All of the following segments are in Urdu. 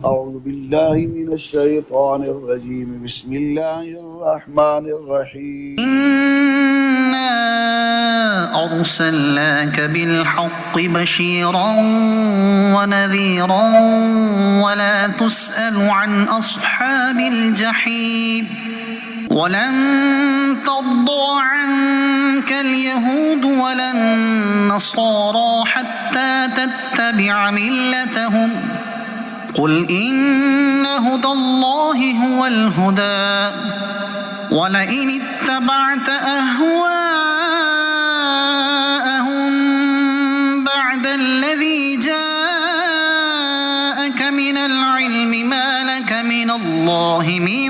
أعوذ بالله من الشيطان الرجيم بسم الله الرحمن الرحيم إنا أرسلناك بالحق بشيرا ونذيرا ولا تسأل عن أصحاب الجحيم ولن ترضى عنك اليهود ولا النصارى حتى تتبع ملتهم قل إن هدى الله هو الهدى وَلَئِنِ اتَّبَعْتَ أَهْوَاءَهُمْ بَعْدَ الَّذِي جَاءَكَ مِنَ الْعِلْمِ مَا لَكَ مِنَ اللَّهِ مِنْ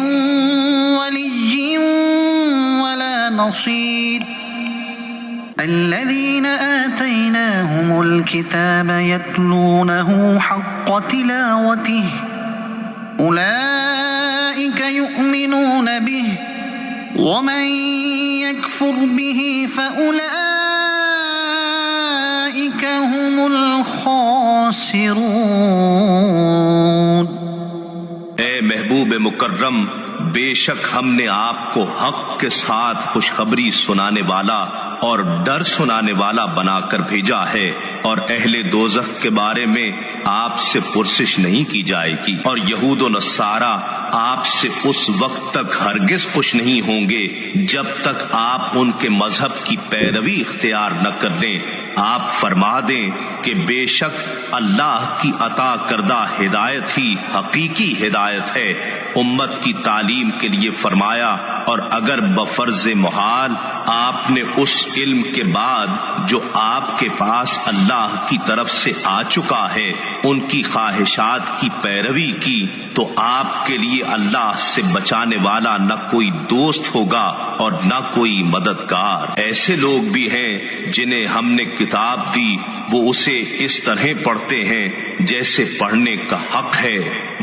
وَلِيٍّ وَلَا نَصِيرٍ الَّذِينَ آتَيْنَاهُمُ الْكِتَابَ يَتْلُونَهُ حَقَّ تِلَاوَتِهِ أُولَئِكَ يُؤْمِنُونَ بِهِ ومن يكفر به فأولئك هم الخاسرون۔ اے محبوب مکرم، بے شک ہم نے آپ کو حق کے ساتھ خوشخبری سنانے والا اور ڈر سنانے والا بنا کر بھیجا ہے، اور اہل دوزخ کے بارے میں آپ سے پرسش نہیں کی جائے گی، اور یہود و نصارہ آپ سے اس وقت تک ہرگز خوش نہیں ہوں گے جب تک آپ ان کے مذہب کی پیروی اختیار نہ کر لیں۔ آپ فرما دیں کہ بے شک اللہ کی عطا کردہ ہدایت ہی حقیقی ہدایت ہے۔ امت کی تعلیم کے لیے فرمایا، اور اگر بفرض محال آپ نے اس علم کے بعد جو آپ کے پاس اللہ کی طرف سے آ چکا ہے ان کی خواہشات کی پیروی کی تو آپ کے لیے اللہ سے بچانے والا نہ کوئی دوست ہوگا اور نہ کوئی مددگار۔ ایسے لوگ بھی ہیں جنہیں ہم نے کتاب دی، وہ اسے اس طرح پڑھتے ہیں جیسے پڑھنے کا حق ہے،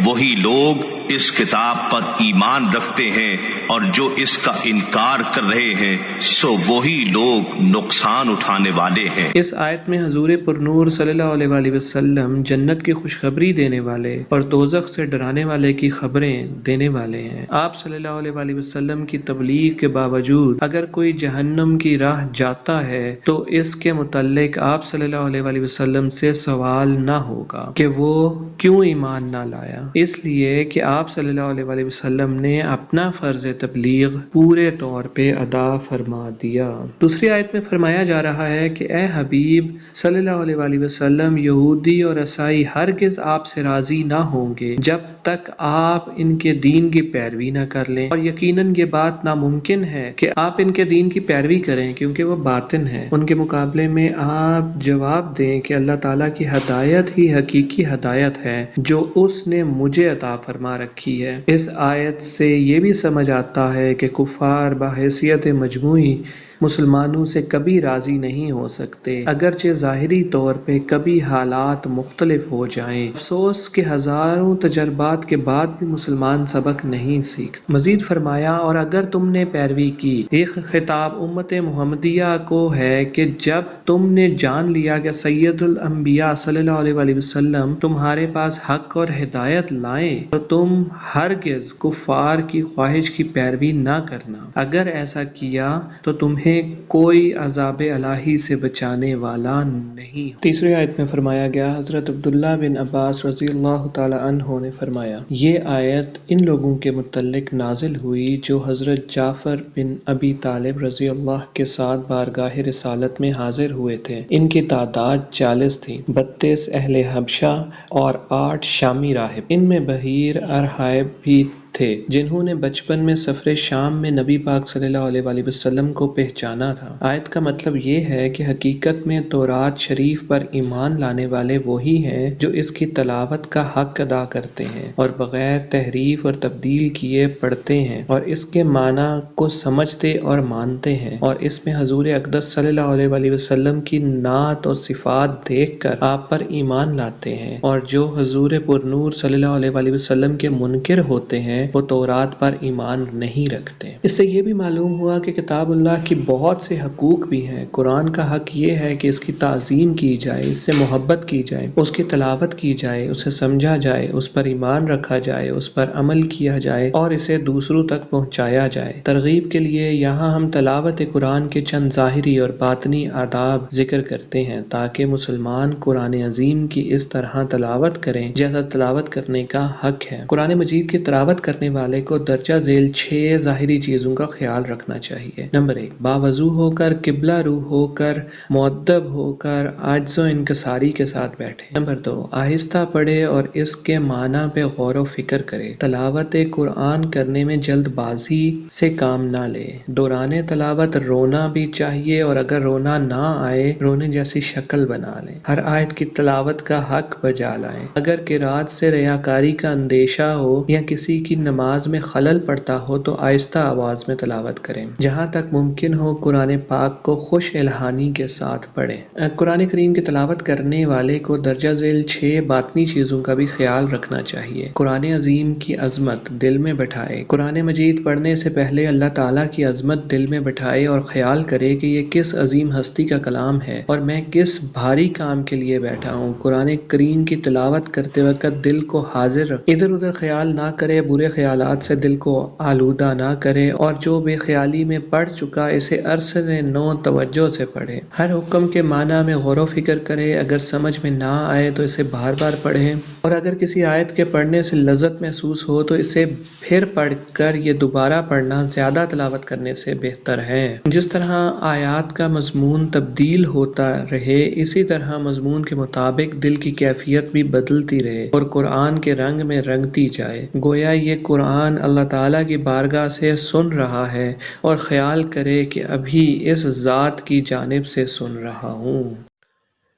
وہی لوگ اس کتاب پر ایمان رکھتے ہیں، اور جو اس کا انکار کر رہے ہیں سو وہی لوگ نقصان اٹھانے والے ہیں۔ اس آیت میں حضور پرنور صلی اللہ علیہ وآلہ وسلم جنت کی خوشخبری دینے والے اور دوزخ سے ڈرانے والے کی خبریں دینے والے ہیں۔ آپ صلی اللہ علیہ وآلہ وسلم کی تبلیغ کے باوجود اگر کوئی جہنم کی راہ جاتا ہے تو اس کے متعلق آپ صلی اللہ علیہ وآلہ وسلم سے سوال نہ ہوگا کہ وہ کیوں ایمان نہ لایا، اس لیے کہ آپ صلی اللہ علیہ وآلہ وسلم نے اپنا فرض تبلیغ پورے طور پہ ادا فرما دیا۔ دوسری آیت میں فرمایا جا رہا ہے کہ اے حبیب صلی اللہ علیہ وآلہ وسلم، یہودی اور عیسائی ہرگز آپ سے راضی نہ ہوں گے جب تک آپ ان کے دین کی پیروی نہ کر لیں، اور یقیناً یہ بات ناممکن ہے کہ آپ ان کے دین کی پیروی کریں کیونکہ وہ باطن ہے۔ ان کے مقابلے میں آپ جواب دیں کہ اللہ تعالیٰ کی ہدایت ہی حقیقی ہدایت ہے جو اس نے مجھے عطا فرما رکھی ہے۔ اس آیت سے یہ بھی سمجھ آتا ہے کہ کفار بحیثیت مجموعی مسلمانوں سے کبھی راضی نہیں ہو سکتے، اگرچہ ظاہری طور پہ کبھی حالات مختلف ہو جائیں۔ افسوس کہ ہزاروں تجربات کے بعد بھی مسلمان سبق نہیں سیکھتے۔ مزید فرمایا، اور اگر تم نے پیروی کی، یہ خطاب امت محمدیہ کو ہے کہ جب تم نے جان لیا کہ سید الانبیاء صلی اللہ علیہ وآلہ وسلم تمہارے پاس حق اور ہدایت لائیں تو تم ہرگز کفار کی خواہش کی پیروی نہ کرنا، اگر ایسا کیا تو تمہیں کوئی عذاب الہی سے بچانے والا نہیں۔ تیسری آیت میں فرمایا گیا، حضرت عبداللہ بن عباس رضی اللہ تعالی عنہ نے فرمایا، یہ آیت ان لوگوں کے متعلق نازل ہوئی جو حضرت جعفر بن ابی طالب رضی اللہ کے ساتھ بارگاہ رسالت میں حاضر ہوئے تھے۔ ان کی تعداد 40 تھی، 32 اہل حبشہ اور 8 شامی راہب، ان میں بحیر ارحائب بھی تھے جنہوں نے بچپن میں سفر شام میں نبی پاک صلی اللہ علیہ وآلہ وسلم کو پہچانا تھا۔ آیت کا مطلب یہ ہے کہ حقیقت میں تورات شریف پر ایمان لانے والے وہی ہیں جو اس کی تلاوت کا حق ادا کرتے ہیں اور بغیر تحریف اور تبدیل کیے پڑھتے ہیں اور اس کے معنی کو سمجھتے اور مانتے ہیں، اور اس میں حضور اقدس صلی اللہ علیہ وآلہ وسلم کی نعت اور صفات دیکھ کر آپ پر ایمان لاتے ہیں، اور جو حضور پرنور صلی اللہ علیہ وآلہ وسلم کے منکر ہوتے ہیں وہ تورات پر ایمان نہیں رکھتے۔ اس سے یہ بھی معلوم ہوا کہ کتاب اللہ کی بہت سے حقوق بھی ہیں۔ قرآن کا حق یہ ہے کہ اس کی تعظیم کی جائے، اس سے محبت کی جائے، اس کی تلاوت کی جائے، اسے سمجھا جائے، اس پر ایمان رکھا جائے، اس پر عمل کیا جائے اور اسے دوسروں تک پہنچایا جائے۔ ترغیب کے لیے یہاں ہم تلاوت قرآن کے چند ظاہری اور باطنی آداب ذکر کرتے ہیں تاکہ مسلمان قرآن عظیم کی اس طرح تلاوت کریں جیسا تلاوت کرنے کا حق ہے۔ قرآن مجید کی تلاوت کرنے والے کو درجہ ذیل 6 ظاہری چیزوں کا خیال رکھنا چاہیے۔ نمبر 1، باوضو ہو کر، قبلہ رو ہو کر، مؤدب ہو کر، عاجز و انکساری کے ساتھ بیٹھے۔ نمبر 2، آہستہ پڑھے اور اس کے معنی پہ غور و فکر کرے۔ تلاوت قرآن کرنے میں جلد بازی سے کام نہ لے۔ دوران تلاوت رونا بھی چاہیے اور اگر رونا نہ آئے رونے جیسی شکل بنا لے۔ ہر آیت کی تلاوت کا حق بجا لائیں۔ اگر قرات سے ریاکاری کا اندیشہ ہو یا کسی کی نماز میں خلل پڑتا ہو تو آہستہ آواز میں تلاوت کریں۔ جہاں تک ممکن ہو قرآن پاک کو خوش الحانی کے ساتھ پڑھیں۔ قرآن کریم کی تلاوت کرنے والے کو درجہ ذیل 6 باطنی چیزوں کا بھی خیال رکھنا چاہیے۔ قرآن عظیم کی عظمت دل میں بٹھائے۔ قرآن مجید پڑھنے سے پہلے اللہ تعالیٰ کی عظمت دل میں بٹھائے اور خیال کرے کہ یہ کس عظیم ہستی کا کلام ہے اور میں کس بھاری کام کے لیے بیٹھا ہوں۔ قرآن کریم کی تلاوت کرتے وقت دل کو حاضر رکھے، ادھر ادھر خیال نہ کرے، برے خیالات سے دل کو آلودہ نہ کرے اور جو بے خیالی میں پڑھ چکا اسے عرصہ نو توجہ سے پڑھے۔ ہر حکم کے معنی میں غور و فکر کرے، اگر سمجھ میں نہ آئے تو اسے بار بار پڑھیں اور اگر کسی آیت کے پڑھنے سے لذت محسوس ہو تو اسے پھر پڑھ کر یہ دوبارہ پڑھنا زیادہ تلاوت کرنے سے بہتر ہے۔ جس طرح آیات کا مضمون تبدیل ہوتا رہے اسی طرح مضمون کے مطابق دل کی کیفیت بھی بدلتی رہے اور قرآن کے رنگ میں رنگتی جائے، گویا یہ قرآن اللہ تعالیٰ کی بارگاہ سے سن رہا ہے اور خیال کرے کہ ابھی اس ذات کی جانب سے سن رہا ہوں۔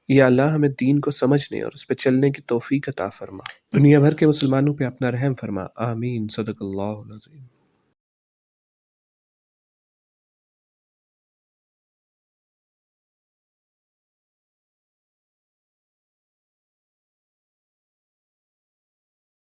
یا اللہ ہمیں دین کو سمجھنے اور اس پہ چلنے کی توفیق عطا فرما، دنیا بھر کے مسلمانوں پہ اپنا رحم فرما، آمین۔ صدق اللہ العظیم۔